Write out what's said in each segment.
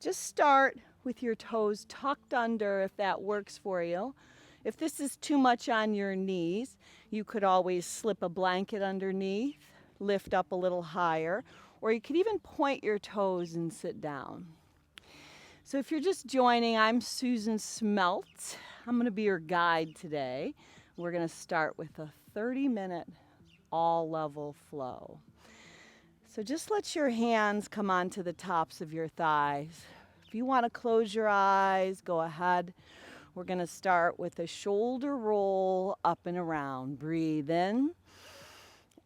Just start with your toes tucked under if that works for you. If this is too much on your knees, you could always slip a blanket underneath, lift up a little higher, or you could even point your toes and sit down. So if you're just joining, I'm Susan Smelt. I'm going to be your guide today. We're going to start with a 30-minute all-level flow. So just let your hands come onto the tops of your thighs. If you want to close your eyes, go ahead. We're going to start with a shoulder roll up and around. Breathe in.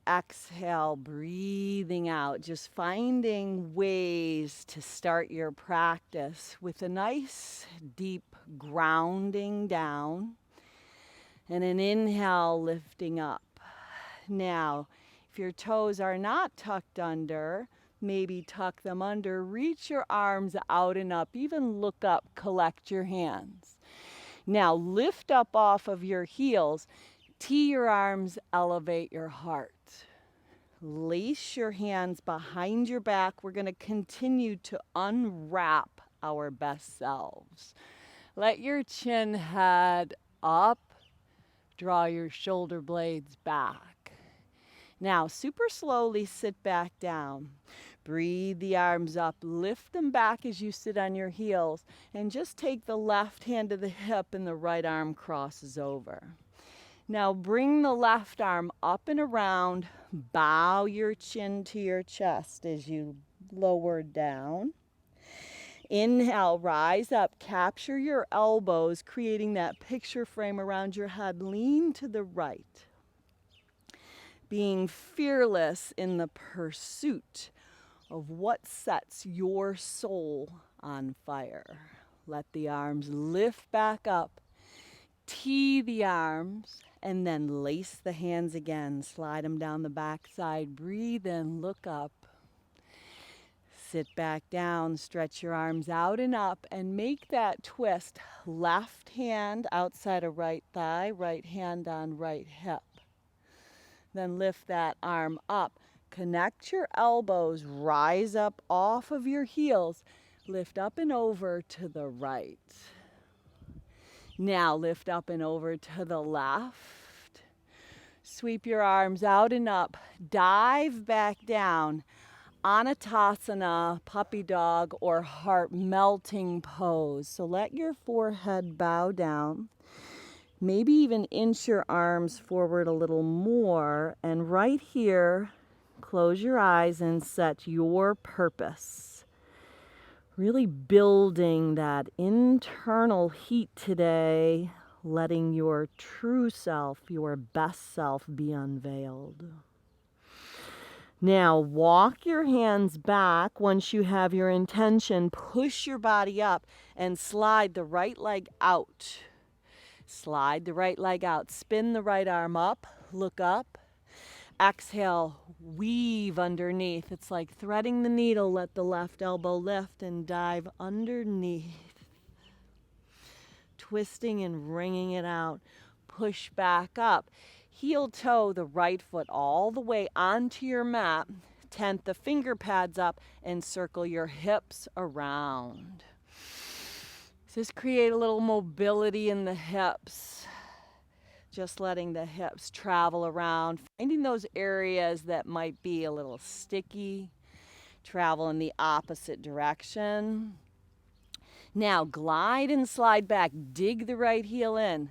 Exhale, breathing out. Just finding ways to start your practice with a nice deep grounding down and an inhale lifting up. Now, if your toes are not tucked under, maybe tuck them under. Reach your arms out and up. Even look up, collect your hands. Now, lift up off of your heels. Tee your arms, elevate your heart. Lace your hands behind your back. We're going to continue to unwrap our best selves. Let your chin head up. Draw your shoulder blades back. Now, super slowly sit back down. Breathe the arms up. Lift them back as you sit on your heels. And just take the left hand to the hip and the right arm crosses over. Now bring the left arm up and around. Bow your chin to your chest as you lower down. Inhale, rise up. Capture your elbows, creating that picture frame around your head. Lean to the right. Being fearless in the pursuit of what sets your soul on fire. Let the arms lift back up. Tee the arms and then lace the hands again. Slide them down the back side. Breathe in, look up. Sit back down, stretch your arms out and up and make that twist. Left hand outside of right thigh, right hand on right hip. Then lift that arm up. Connect your elbows, rise up off of your heels. Lift up and over to the right. Now lift up and over to the left. Sweep your arms out and up. Dive back down. Anatasana, puppy dog, or heart melting pose. So let your forehead bow down. Maybe even inch your arms forward a little more. And right here, close your eyes and set your purpose. Really building that internal heat today, letting your true self, your best self be unveiled. Now walk your hands back. Once you have your intention, push your body up and slide the right leg out. Slide the right leg out. Spin the right arm up. Look up. Exhale, weave underneath. It's like threading the needle. Let the left elbow lift and dive underneath. Twisting and wringing it out. Push back up. Heel toe the right foot all the way onto your mat. Tent the finger pads up and circle your hips around. Just create a little mobility in the hips. Just letting the hips travel around, finding those areas that might be a little sticky. Travel in the opposite direction. Now glide and slide back. Dig the right heel in.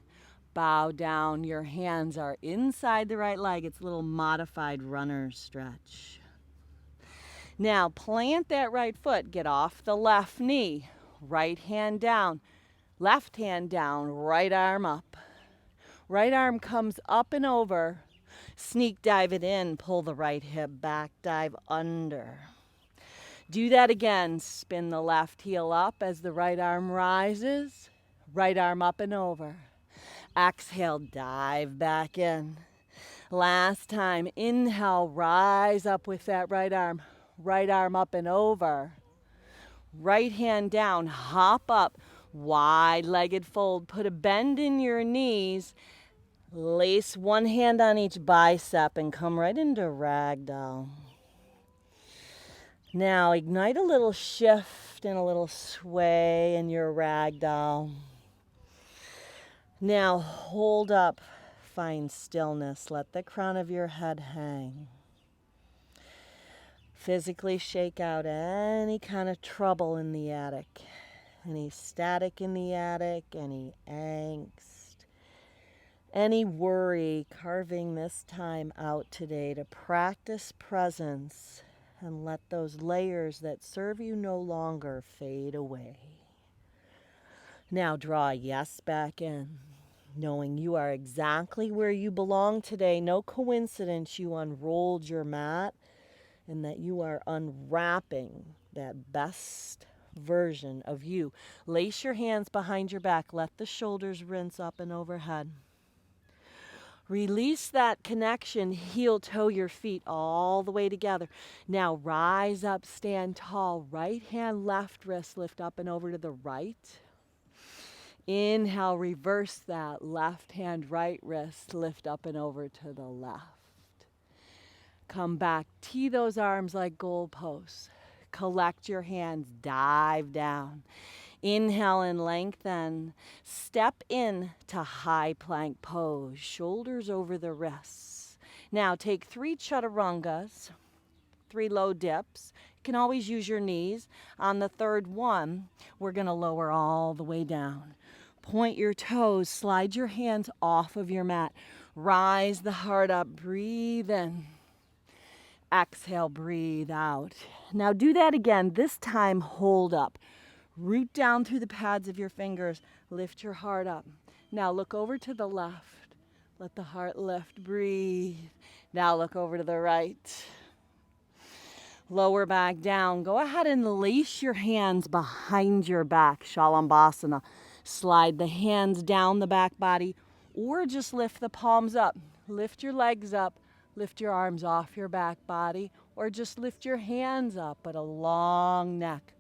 Bow down. Your hands are inside the right leg. It's a little modified runner stretch. Now plant that right foot. Get off the left knee. Right hand down. Left hand down. Right arm up. Right arm comes up and over. Sneak dive it in. Pull the right hip back. Dive under. Do that again. Spin the left heel up as the right arm rises. Right arm up and over. Exhale, dive back in. Last time. Inhale, rise up with that right arm. Right arm up and over. Right hand down. Hop up. Wide-legged fold. Put a bend in your knees. Lace one hand on each bicep and come right into ragdoll. Now ignite a little shift left in a little sway in your ragdoll. Now hold up, find stillness. Let the crown of your head hang. Physically shake out any kind of trouble in the attic, any static in the attic, any angst, any worry, carving this time out today to practice presence and let those layers that serve you no longer fade away. Now draw a yes back in, knowing you are exactly where you belong today. No coincidence you unrolled your mat and that you are unwrapping that best version of you. Lace your hands behind your back. Let the shoulders rinse up and overhead. Release that connection. Heel toe your feet all the way together. Now rise up, stand tall. Right hand, left wrist, lift up and over to the right. Inhale, reverse that. Left hand, right wrist, lift up and over to the left. Come back, tee those arms like goalposts. Collect your hands, dive down. Inhale and lengthen. Step in to high plank pose, shoulders over the wrists. Now take 3 chaturangas, 3 low dips. You can always use your knees. On the third one, we're going to lower all the way down. Point your toes, slide your hands off of your mat. Rise the heart up, breathe in. Exhale, breathe out. Now do that again. This time, hold up. Root down through the pads of your fingers. Lift your heart up. Now look over to the left. Let the heart lift. Breathe. Now look over to the right. Lower back down. Go ahead and lace your hands behind your back. Shalambhasana. Slide the hands down the back body or just lift the palms up. Lift your legs up. Lift your arms off your back body or just lift your hands up at a long neck.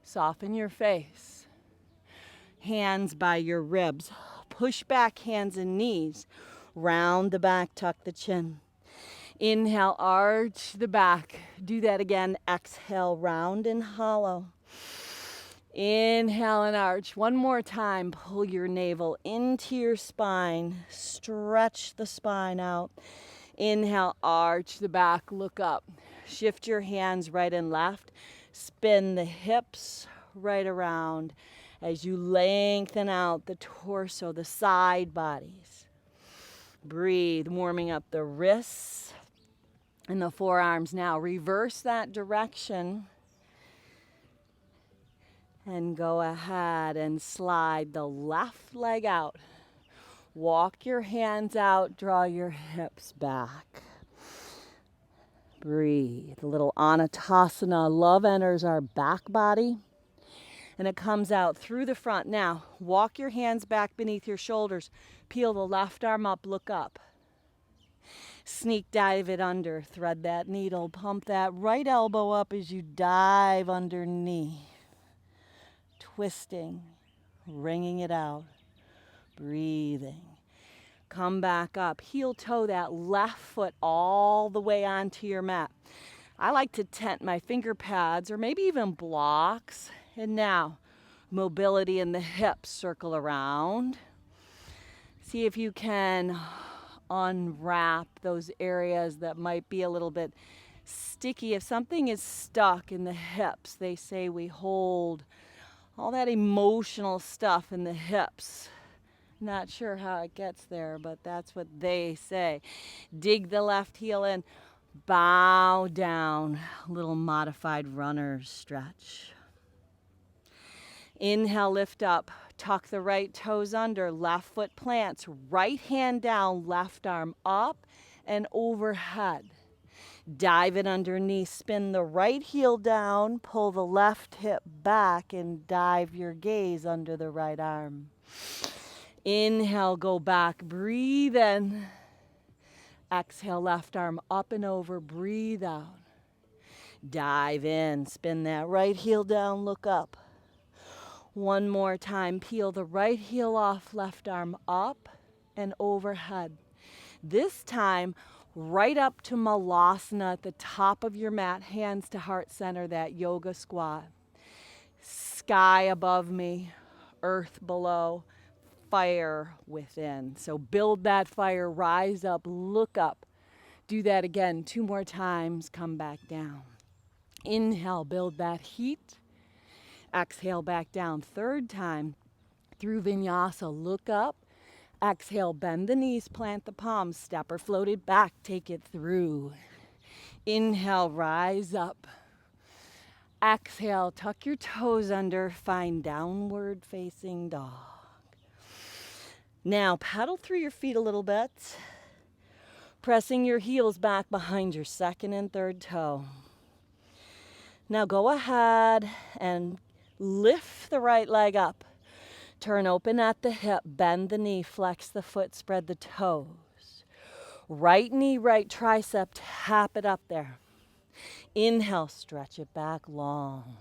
Soften your face. Hands by your ribs. Push back hands and knees. Round the back, tuck the chin. Inhale, arch the back. Do that again. Exhale, round and hollow. Inhale and arch. One more time. Pull your navel into your spine. Stretch the spine out. Inhale, arch the back, look up. Shift your hands right and left. Spin the hips right around as you lengthen out the torso, the side bodies. Breathe, warming up the wrists and the forearms. Now reverse that direction and go ahead and slide the left leg out. Walk your hands out, draw your hips back. Breathe. A little Anatasana. Love enters our back body and it comes out through the front. Now, walk your hands back beneath your shoulders. Peel the left arm up, look up. Sneak dive it under, thread that needle, pump that right elbow up as you dive underneath. Twisting, wringing it out, breathing. Come back up, heel toe that left foot all the way onto your mat. I like to tent my finger pads or maybe even blocks. And now, mobility in the hips, circle around. See if you can unwrap those areas that might be a little bit sticky. If something is stuck in the hips, they say we hold all that emotional stuff in the hips. Not sure how it gets there, but that's what they say. Dig the left heel in, bow down, little modified runner's stretch. Inhale, lift up, tuck the right toes under, left foot plants, right hand down, left arm up and overhead. Dive it underneath, spin the right heel down, pull the left hip back and dive your gaze under the right arm. Inhale, go back, breathe in. Exhale, left arm up and over, breathe out. Dive in, spin that right heel down, look up. One more time, peel the right heel off, left arm up and overhead. This time, right up to Malasana at the top of your mat, hands to heart center, that yoga squat. Sky above me, earth below, fire within. So build that fire, rise up, look up. Do that again 2 more times, come back down. Inhale, build that heat. Exhale, back down. 3rd time through Vinyasa, look up. Exhale, bend the knees, plant the palms, step or float it back, take it through. Inhale, rise up. Exhale, tuck your toes under, find downward facing dog. Now pedal through your feet a little bit, pressing your heels back behind your 2nd and 3rd toe. Now go ahead and lift the right leg up. Turn open at the hip, bend the knee, flex the foot, spread the toes. Right knee, right tricep, tap it up there. Inhale, stretch it back long.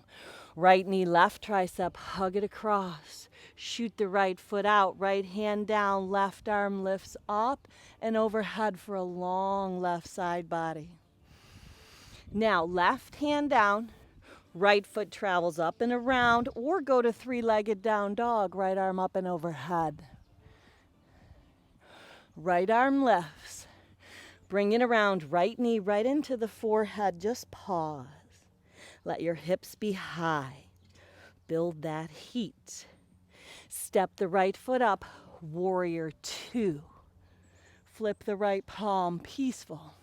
Right knee, left tricep, hug it across. Shoot the right foot out, right hand down, left arm lifts up and overhead for a long left side body. Now, left hand down, right foot travels up and around, or go to 3-legged down dog, right arm up and overhead. Right arm lifts. Bring it around, right knee right into the forehead. Just pause. Let your hips be high. Build that heat. Step the right foot up, warrior 2. Flip the right palm, peaceful.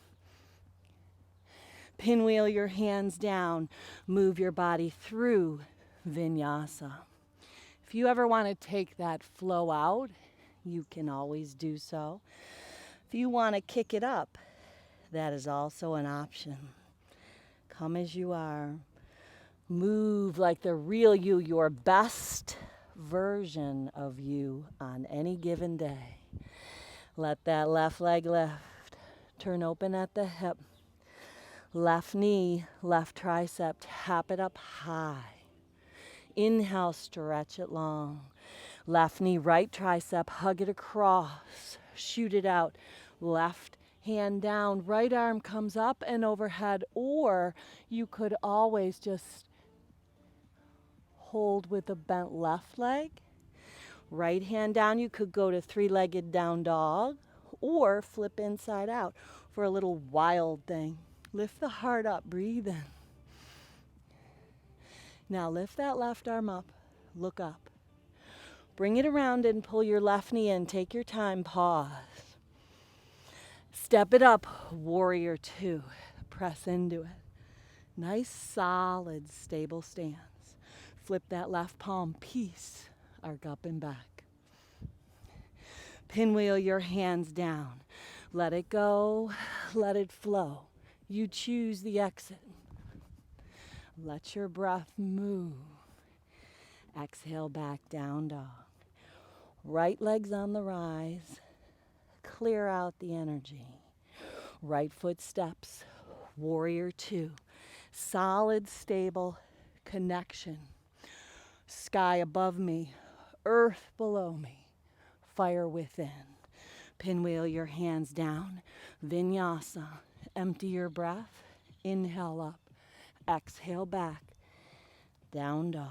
Pinwheel your hands down. Move your body through Vinyasa. If you ever want to take that flow out, you can always do so. If you want to kick it up, that is also an option. Come as you are. Move like the real you, your best version of you on any given day. Let that left leg lift. Turn open at the hip. Left knee, left tricep, tap it up high. Inhale, stretch it long. Left knee, right tricep, hug it across. Shoot it out. Left hand down, right arm comes up and overhead, or you could always just hold with a bent left leg. Right hand down, you could go to 3-legged down dog, or flip inside out for a little wild thing. Lift the heart up, breathe in. Now lift that left arm up, look up. Bring it around and pull your left knee in. Take your time, pause. Step it up, warrior 2. Press into it. Nice, solid, stable stance. Flip that left palm, peace, arc up and back. Pinwheel your hands down. Let it go, let it flow. You choose the exit. Let your breath move. Exhale back, down dog. Right leg's on the rise. Clear out the energy. Right foot steps, warrior 2. Solid, stable connection. Sky above me, earth below me, fire within. Pinwheel your hands down. Vinyasa. Empty your breath. Inhale up. Exhale back. Down dog.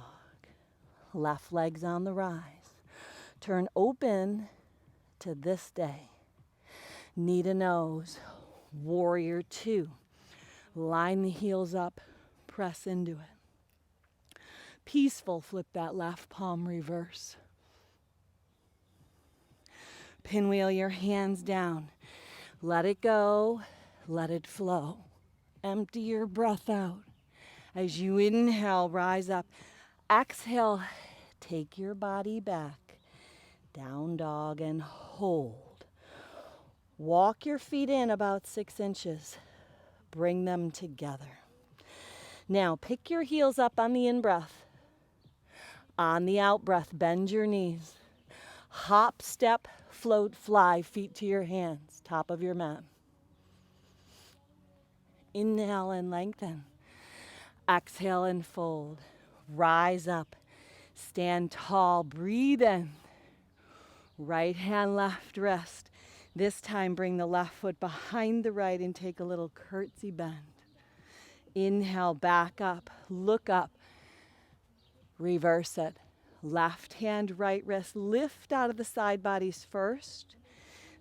Left leg's on the rise. Turn open to this day. Knee to nose. Warrior 2. Line the heels up. Press into it. Peaceful, flip that left palm reverse. Pinwheel your hands down. Let it go. Let it flow. Empty your breath out. As you inhale, rise up. Exhale, take your body back. Down dog and hold. Walk your feet in about 6 inches. Bring them together. Now pick your heels up on the in-breath. On the out-breath, bend your knees. Hop, step, float, fly, feet to your hands, top of your mat. Inhale and lengthen. Exhale and fold. Rise up. Stand tall. Breathe in. Right hand, left wrist. This time bring the left foot behind the right and take a little curtsy bend. Inhale, back up. Look up. Reverse it. Left hand, right wrist, lift out of the side bodies first.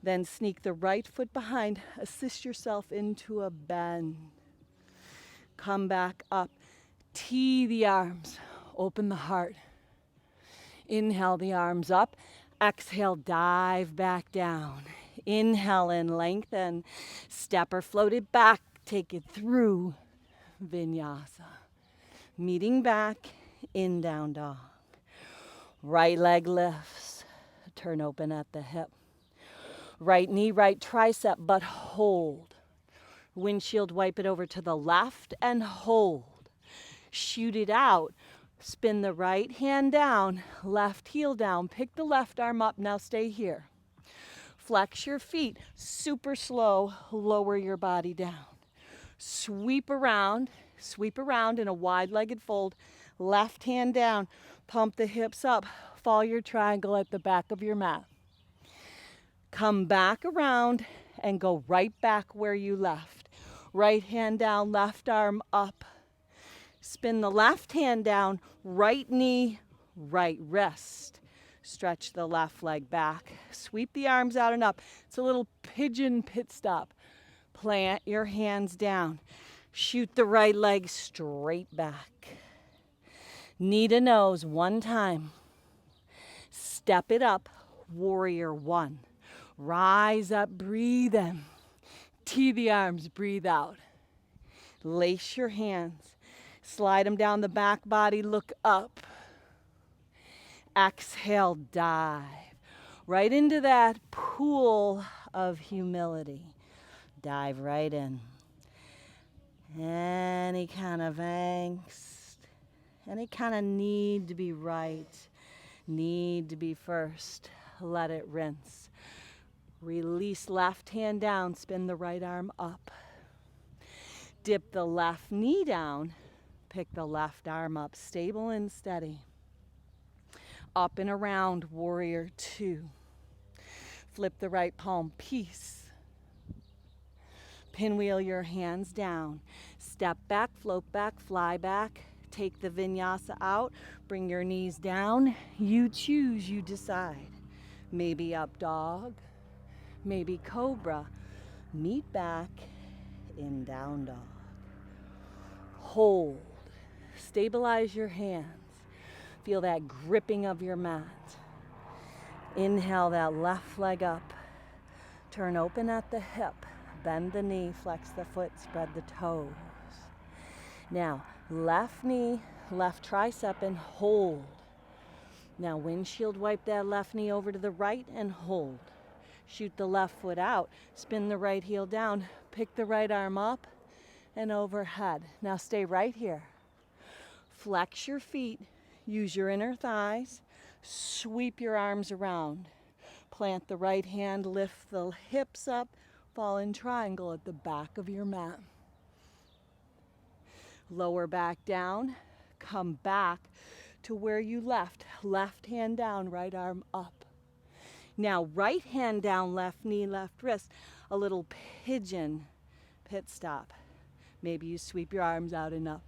Then sneak the right foot behind. Assist yourself into a bend. Come back up. Tee the arms. Open the heart. Inhale the arms up. Exhale, dive back down. Inhale in, lengthen. Step or float it back. Take it through Vinyasa. Meeting back in down dog. Right leg lifts. Turn open at the hip. Right knee, right tricep, but hold. Windshield wipe it over to the left and hold. Shoot it out. Spin the right hand down, left heel down. Pick the left arm up. Now stay here. Flex your feet. Super slow. Lower your body down. Sweep around in a wide-legged fold. Left hand down. Pump the hips up. Fall your triangle at the back of your mat. Come back around and go right back where you left. Right hand down, left arm up. Spin the left hand down, right knee, right wrist. Stretch the left leg back. Sweep the arms out and up. It's a little pigeon pit stop. Plant your hands down. Shoot the right leg straight back. Knee to nose one time. Step it up, warrior one. Rise up, breathe in. Tee the arms, breathe out. Lace your hands. Slide them down the back body, look up. Exhale, dive. Right into that pool of humility. Dive right in. Any kind of angst, any kind of need to be right, need to be first, let it rinse. Release left hand down, spin the right arm up. Dip the left knee down, pick the left arm up, stable and steady. Up and around, warrior two. Flip the right palm, peace. Pinwheel your hands down. Step back, float back, fly back. Take the vinyasa out. Bring your knees down. You choose, you decide. Maybe up dog, maybe cobra. Meet back in down dog. Hold. Stabilize your hands. Feel that gripping of your mat. Inhale that left leg up. Turn open at the hip. Bend the knee, flex the foot, spread the toes. Now, left knee, left tricep, and hold. Now, windshield wipe that left knee over to the right and hold. Shoot the left foot out, spin the right heel down, pick the right arm up and overhead. Now, stay right here. Flex your feet, use your inner thighs, sweep your arms around. Plant the right hand, lift the hips up, fall in triangle at the back of your mat. Lower back down, come back to where you left. Left hand down, right arm up. Now right hand down, left knee, left wrist. A little pigeon pit stop. Maybe you sweep your arms out and up.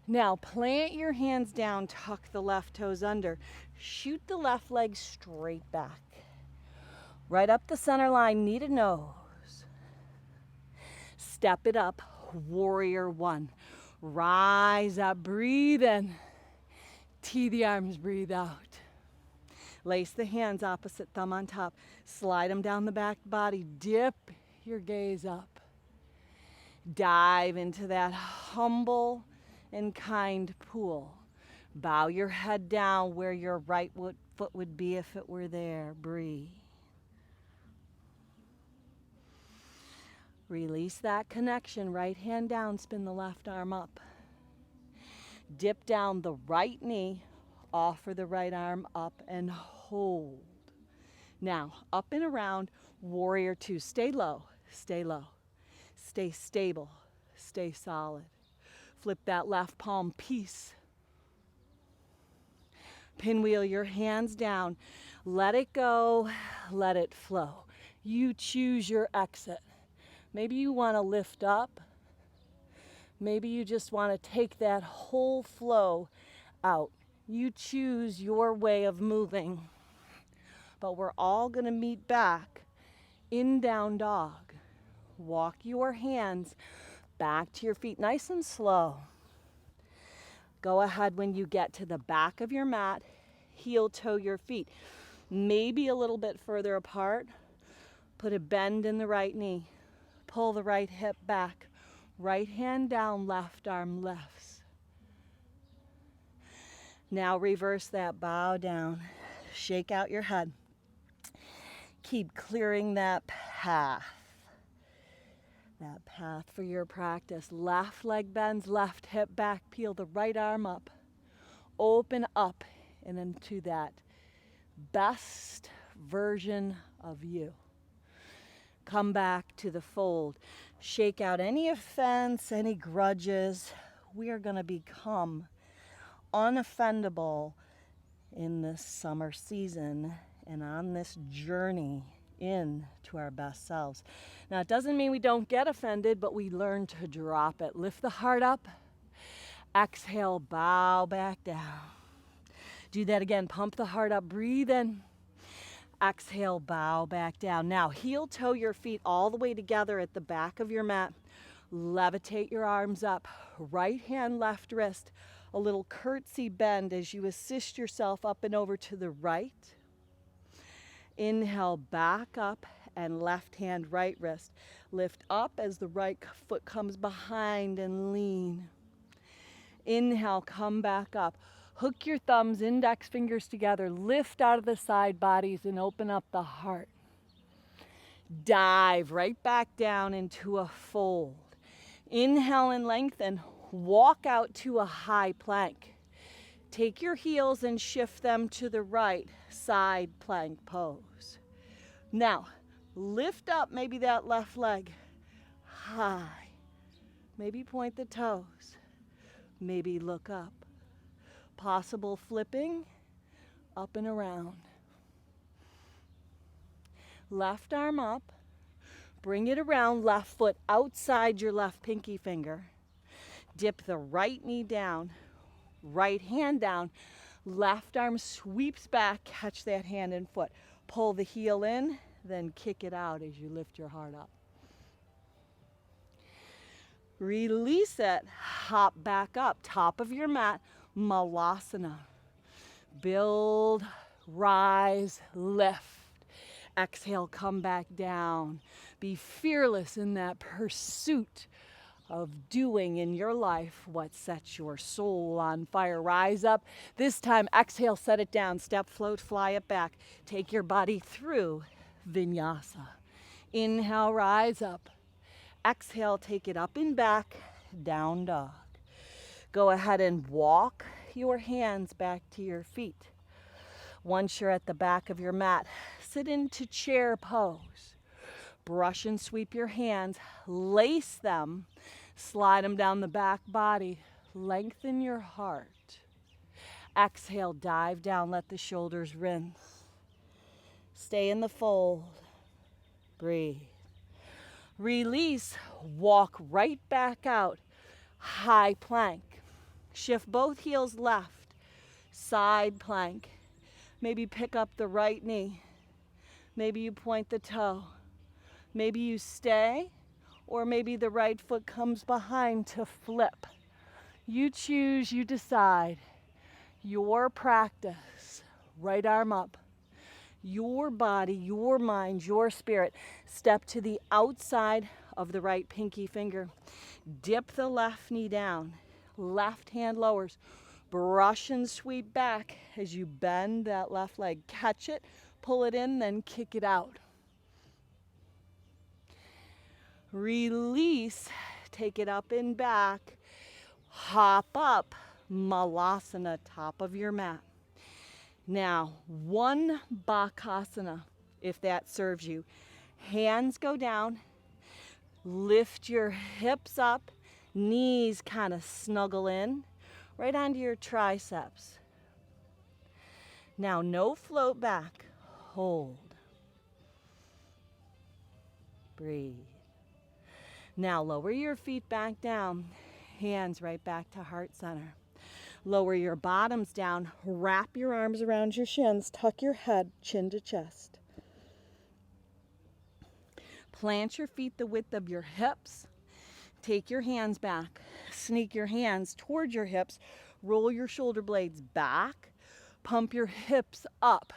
Now plant your hands down, tuck the left toes under. Shoot the left leg straight back. Right up the center line, knee to nose. Step it up, warrior one. Rise up, breathe in. Tee the arms, breathe out. Lace the hands opposite thumb on top. Slide them down the back body. Dip your gaze up. Dive into that humble and kind pool. Bow your head down where your right foot would be if it were there. Breathe. Release that connection. Right hand down, spin the left arm up. Dip down the right knee, offer the right arm up and hold. Now, up and around, warrior two. Stay low, stay low. Stay stable, stay solid. Flip that left palm, peace. Pinwheel your hands down. Let it go, let it flow. You choose your exit. Maybe you want to lift up. Maybe you just want to take that whole flow out. You choose your way of moving. But we're all going to meet back in down dog. Walk your hands back to your feet nice and slow. Go ahead when you get to the back of your mat, heel toe your feet. Maybe a little bit further apart. Put a bend in the right knee. Pull the right hip back. Right hand down, left arm lifts. Now reverse that, bow down. Shake out your head. Keep clearing that path. That path for your practice. Left leg bends, left hip back. Peel the right arm up. Open up and into that best version of you. Come back to the fold. Shake out any offense, any grudges. We are going to become unoffendable in this summer season and on this journey into our best selves. Now, it doesn't mean we don't get offended, but we learn to drop it. Lift the heart up. Exhale, bow back down. Do that again. Pump the heart up. Breathe in. Exhale, bow back down. Now, heel toe your feet all the way together at the back of your mat. Levitate your arms up. Right hand, left wrist. A little curtsy bend as you assist yourself up and over to the right. Inhale, back up and left hand, right wrist. Lift up as the right foot comes behind and lean. Inhale, come back up. Hook your thumbs, index fingers together. Lift out of the side bodies and open up the heart. Dive right back down into a fold. Inhale and lengthen. Walk out to a high plank. Take your heels and shift them to the right, side plank pose. Now, lift up maybe that left leg high. Maybe point the toes. Maybe look up. Possible flipping up and around. Left arm up. Bring it around, left foot outside your left pinky finger. Dip the right knee down, right hand down. Left arm sweeps back, catch that hand and foot. Pull the heel in, then kick it out as you lift your heart up. Release it, hop back up, top of your mat, Malasana. Build, rise, lift. Exhale, come back down. Be fearless in that pursuit of doing in your life what sets your soul on fire. Rise up. This time, exhale, set it down. Step, float, fly it back. Take your body through Vinyasa. Inhale, rise up. Exhale, take it up and back, down dog. Go ahead and walk your hands back to your feet. Once you're at the back of your mat, sit into chair pose. Brush and sweep your hands, lace them, slide them down the back body, lengthen your heart. Exhale, dive down, let the shoulders rinse. Stay in the fold, breathe. Release, walk right back out, high plank. Shift both heels left, side plank. Maybe pick up the right knee. Maybe you point the toe. Maybe you stay, or maybe the right foot comes behind to flip. You choose, you decide. Your practice, right arm up. Your body, your mind, your spirit. Step to the outside of the right pinky finger. Dip the left knee down. Left hand lowers. Brush and sweep back as you bend that left leg. Catch it, pull it in, then kick it out. Release, take it up and back. Hop up, Malasana, top of your mat. Now, one Bakasana, if that serves you. Hands go down, lift your hips up, knees kind of snuggle in, right onto your triceps. Now, no float back, hold. Breathe. Now, lower your feet back down, hands right back to heart center. Lower your bottoms down, wrap your arms around your shins, tuck your head, chin to chest. Plant your feet the width of your hips. Take your hands back, sneak your hands towards your hips, roll your shoulder blades back, pump your hips up,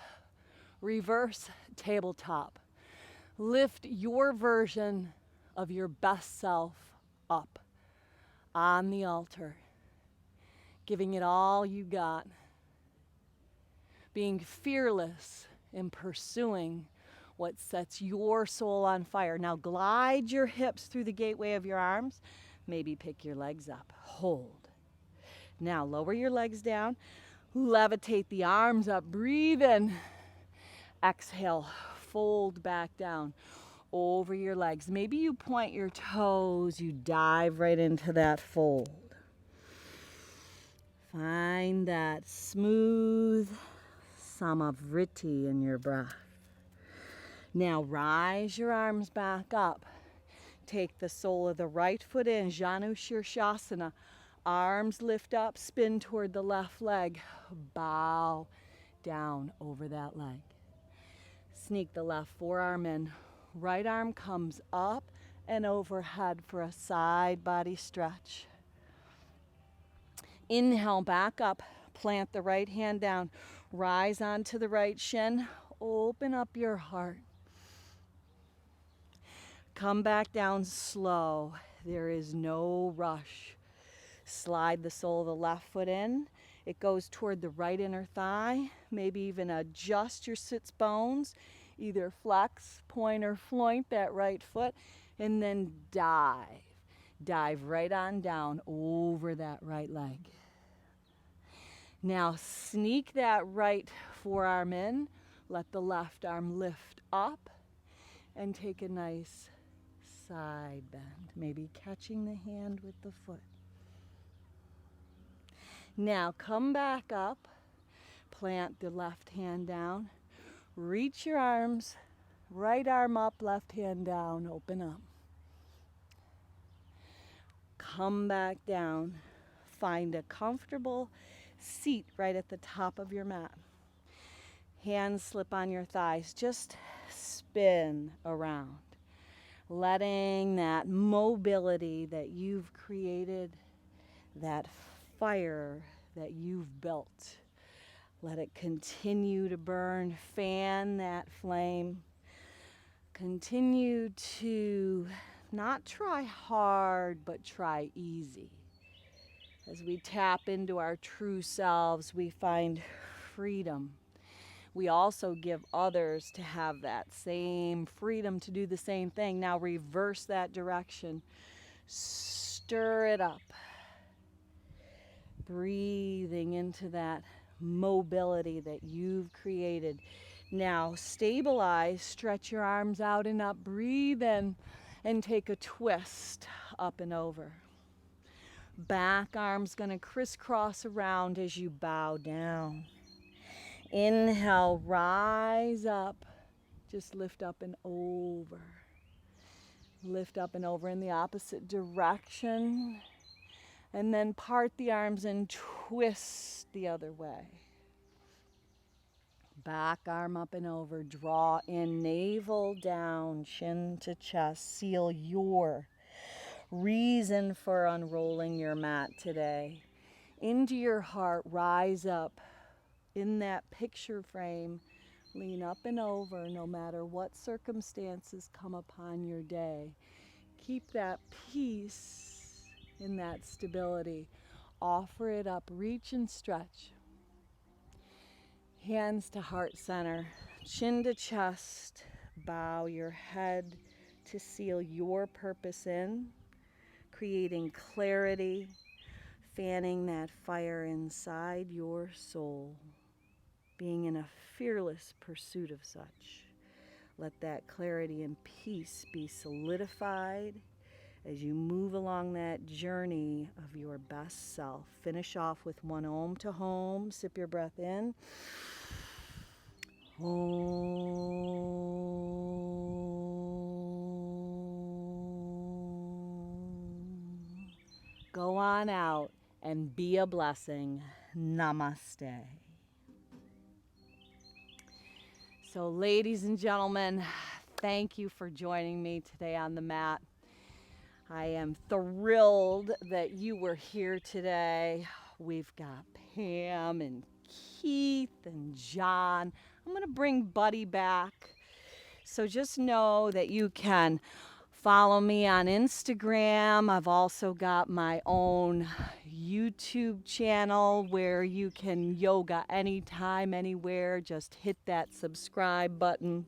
reverse tabletop. Lift your version of your best self up on the altar, giving it all you got, being fearless in pursuing what sets your soul on fire. Now glide your hips through the gateway of your arms. Maybe pick your legs up. Hold. Now lower your legs down. Levitate the arms up. Breathe in. Exhale. Fold back down over your legs. Maybe you point your toes. You dive right into that fold. Find that smooth samavriti in your breath. Now rise your arms back up. Take the sole of the right foot in, Janu Shirshasana. Arms lift up, spin toward the left leg. Bow down over that leg. Sneak the left forearm in. Right arm comes up and overhead for a side body stretch. Inhale back up. Plant the right hand down. Rise onto the right shin. Open up your heart. Come back down slow. There is no rush. Slide the sole of the left foot in. It goes toward the right inner thigh. Maybe even adjust your sits bones. Either flex, point, or floint that right foot. And then dive. Dive right on down over that right leg. Now sneak that right forearm in. Let the left arm lift up. And take a nice side bend, maybe catching the hand with the foot. Now come back up, plant the left hand down, reach your arms, right arm up, left hand down, open up. Come back down, find a comfortable seat right at the top of your mat. Hands slip on your thighs, just spin around. Letting that mobility that you've created, that fire that you've built, let it continue to burn. Fan that flame. Continue to not try hard, but try easy. As we tap into our true selves, we find freedom. We also give others to have that same freedom to do the same thing. Now reverse that direction. Stir it up. Breathing into that mobility that you've created. Now stabilize, stretch your arms out and up. Breathe in and take a twist up and over. Back arm's going to crisscross around as you bow down. Inhale, rise up. Just lift up and over. Lift up and over in the opposite direction. And then part the arms and twist the other way. Back arm up and over. Draw in, navel down, chin to chest. Seal your reason for unrolling your mat today. Into your heart, rise up. In that picture frame, lean up and over no matter what circumstances come upon your day. Keep that peace in that stability. Offer it up, reach and stretch. Hands to heart center, chin to chest. Bow your head to seal your purpose in, creating clarity, fanning that fire inside your soul. Being in a fearless pursuit of such. Let that clarity and peace be solidified as you move along that journey of your best self. Finish off with one Om to home. Sip your breath in. Om. Go on out and be a blessing. Namaste. So, ladies and gentlemen, thank you for joining me today on the mat. I am thrilled that you were here today. We've got Pam and Keith and John. I'm going to bring Buddy back. So just know that you can follow me on Instagram. I've also got my own YouTube channel where you can yoga anytime, anywhere. Just hit that subscribe button.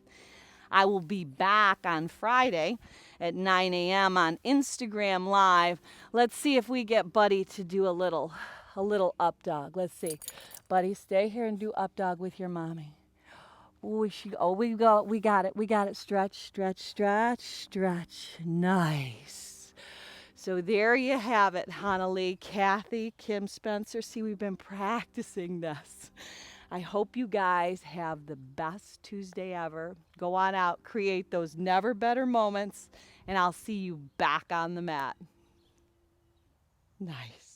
I will be back on Friday at 9 a.m. on Instagram Live. Let's see if we get Buddy to do a little up dog. Let's see. Buddy, stay here and do up dog with your mommy. We got it. Stretch, stretch, stretch, stretch. Nice. So there you have it, Hanali, Kathy, Kim Spencer. See, we've been practicing this. I hope you guys have the best Tuesday ever. Go on out, create those never better moments, and I'll see you back on the mat. Nice.